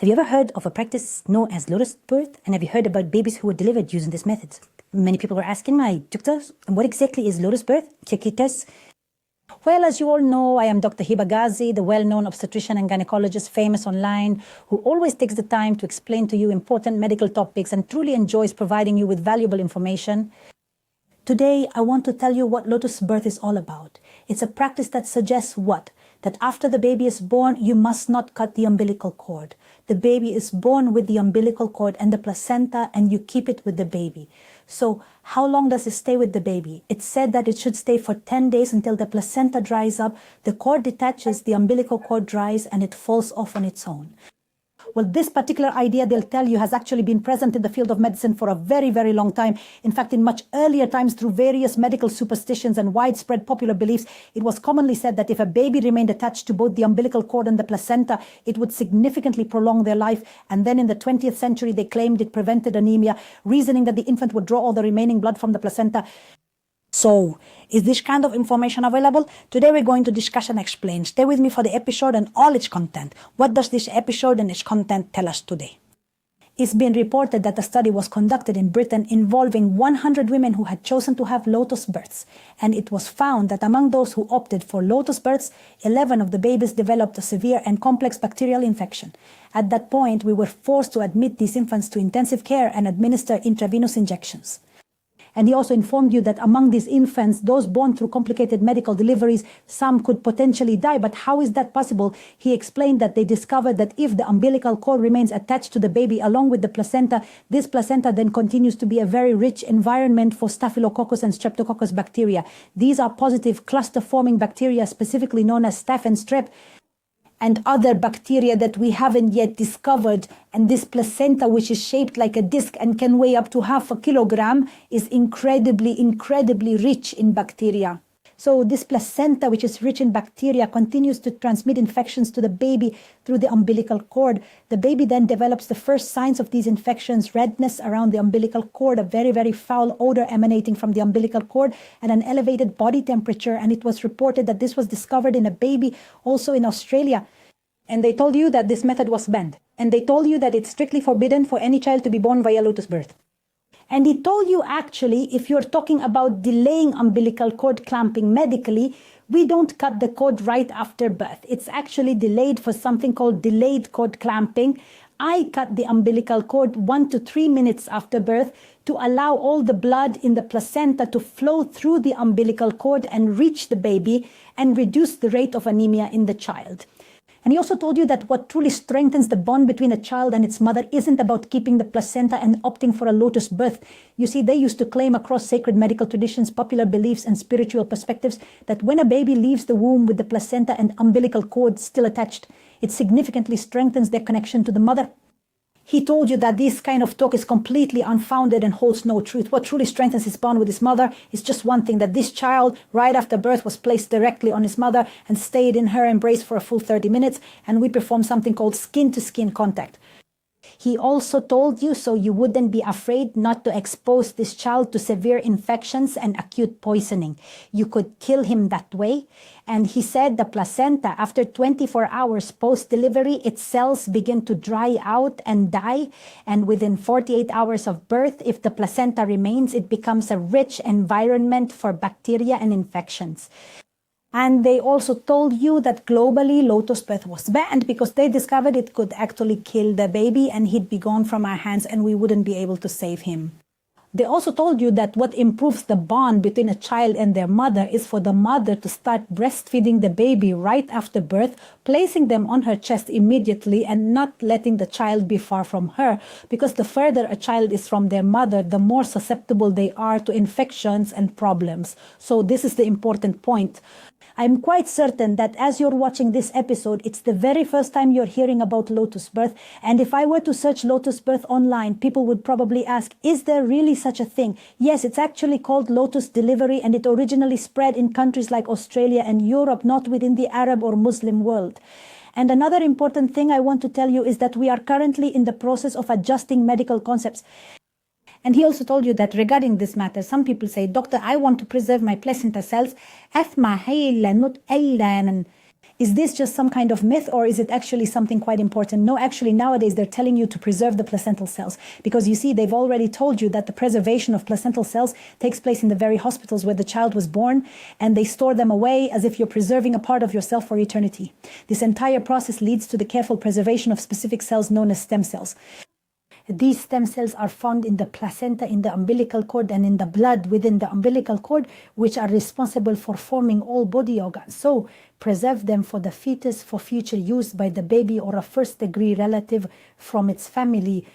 Have you ever heard of a practice known as Lotus Birth? And have you heard about babies who were delivered using this method? Many people were asking my doctor, what exactly is Lotus Birth? Detaches. Well, as you all know, I am Dr. Heba Ghazi, the well-known obstetrician and gynecologist, famous online, who always takes the time to explain to you important medical topics and truly enjoys providing you with valuable information. Today, I want to tell you what Lotus Birth is all about. It's a practice that suggests what? That after the baby is born, you must not cut the umbilical cord. The baby is born with the umbilical cord and the placenta, and you keep it with the baby. So how long does it stay with the baby? It's said that it should stay for 10 days until the placenta dries up, the cord detaches, the umbilical cord dries, and it falls off on its own. Well, this particular idea, they'll tell you, has actually been present in the field of medicine for a very, very long time. In fact, in much earlier times, through various medical superstitions and widespread popular beliefs, it was commonly said that if a baby remained attached to both the umbilical cord and the placenta, it would significantly prolong their life. And then in the 20th century, they claimed it prevented anemia, reasoning that the infant would draw all the remaining blood from the placenta. So, is this kind of information available? Today we're going to discuss and explain. Stay with me for the episode and all its content. What does this episode and its content tell us today? It's been reported that a study was conducted in Britain involving 100 women who had chosen to have lotus births. And it was found that among those who opted for lotus births, 11 of the babies developed a severe and complex bacterial infection. At that point, we were forced to admit these infants to intensive care and administer intravenous injections. And he also informed you that among these infants, those born through complicated medical deliveries, some could potentially die. But how is that possible? He explained that they discovered that if the umbilical cord remains attached to the baby along with the placenta, this placenta then continues to be a very rich environment for Staphylococcus and Streptococcus bacteria. These are positive cluster-forming bacteria, specifically known as Staph and Strep, and other bacteria that we haven't yet discovered. And this placenta, which is shaped like a disc and can weigh up to 0.5 kilogram, is incredibly rich in bacteria. So this placenta, which is rich in bacteria, continues to transmit infections to the baby through the umbilical cord. The baby then develops the first signs of these infections: redness around the umbilical cord, a very, very foul odor emanating from the umbilical cord, and an elevated body temperature. And it was reported that this was discovered in a baby also in Australia. And they told you that this method was banned. And they told you that it's strictly forbidden for any child to be born via Lotus birth. And he told you, actually, if you're talking about delaying umbilical cord clamping medically, we don't cut the cord right after birth. It's actually delayed for something called delayed cord clamping. I cut the umbilical cord 1 to 3 minutes after birth to allow all the blood in the placenta to flow through the umbilical cord and reach the baby and reduce the rate of anemia in the child. And he also told you that what truly strengthens the bond between a child and its mother isn't about keeping the placenta and opting for a lotus birth. You see, they used to claim across sacred medical traditions, popular beliefs, and spiritual perspectives that when a baby leaves the womb with the placenta and umbilical cord still attached, it significantly strengthens their connection to the mother. He told you that this kind of talk is completely unfounded and holds no truth. What truly strengthens his bond with his mother is just one thing: that this child, right after birth, was placed directly on his mother and stayed in her embrace for a full 30 minutes, and we performed something called skin-to-skin contact. He also told you so you wouldn't be afraid not to expose this child to severe infections and acute poisoning. You could kill him that way. And he said the placenta, after 24 hours post-delivery, its cells begin to dry out and die. And within 48 hours of birth, if the placenta remains, it becomes a rich environment for bacteria and infections. And they also told you that globally Lotus birth was banned because they discovered it could actually kill the baby and he'd be gone from our hands and we wouldn't be able to save him. They also told you that what improves the bond between a child and their mother is for the mother to start breastfeeding the baby right after birth, placing them on her chest immediately and not letting the child be far from her, because the further a child is from their mother, the more susceptible they are to infections and problems. So this is the important point. I'm quite certain that as you're watching this episode, it's the very first time you're hearing about Lotus birth. And if I were to search Lotus birth online, people would probably ask, is there really such a thing? Yes, it's actually called Lotus delivery, and it originally spread in countries like Australia and Europe, not within the Arab or Muslim world. And another important thing I want to tell you is that we are currently in the process of adjusting medical concepts. And he also told you that regarding this matter, some people say, Doctor, I want to preserve my placenta cells. Is this just some kind of myth, or is it actually something quite important? No, actually nowadays they're telling you to preserve the placental cells, because you see, they've already told you that the preservation of placental cells takes place in the very hospitals where the child was born, and they store them away as if you're preserving a part of yourself for eternity. This entire process leads to the careful preservation of specific cells known as stem cells. These stem cells are found in the placenta, in the umbilical cord, and in the blood within the umbilical cord, which are responsible for forming all body organs. So preserve them for the fetus for future use by the baby or a first-degree relative from its family.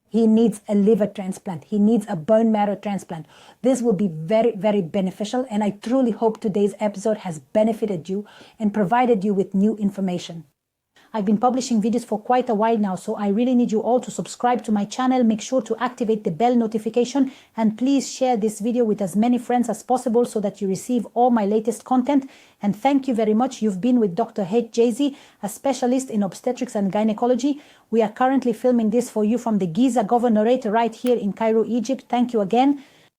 He needs a liver transplant. He needs a bone marrow transplant. This will be very, very beneficial, and I truly hope today's episode has benefited you and provided you with new information. I've been publishing videos for quite a while now, so I really need you all to subscribe to my channel. Make sure to activate the bell notification, and please share this video with as many friends as possible so that you receive all my latest content. And thank you very much. You've been with Dr. Heba Ghazi, a specialist in obstetrics and gynecology. We are currently filming this for you from the Giza Governorate right here in Cairo, Egypt. Thank you again.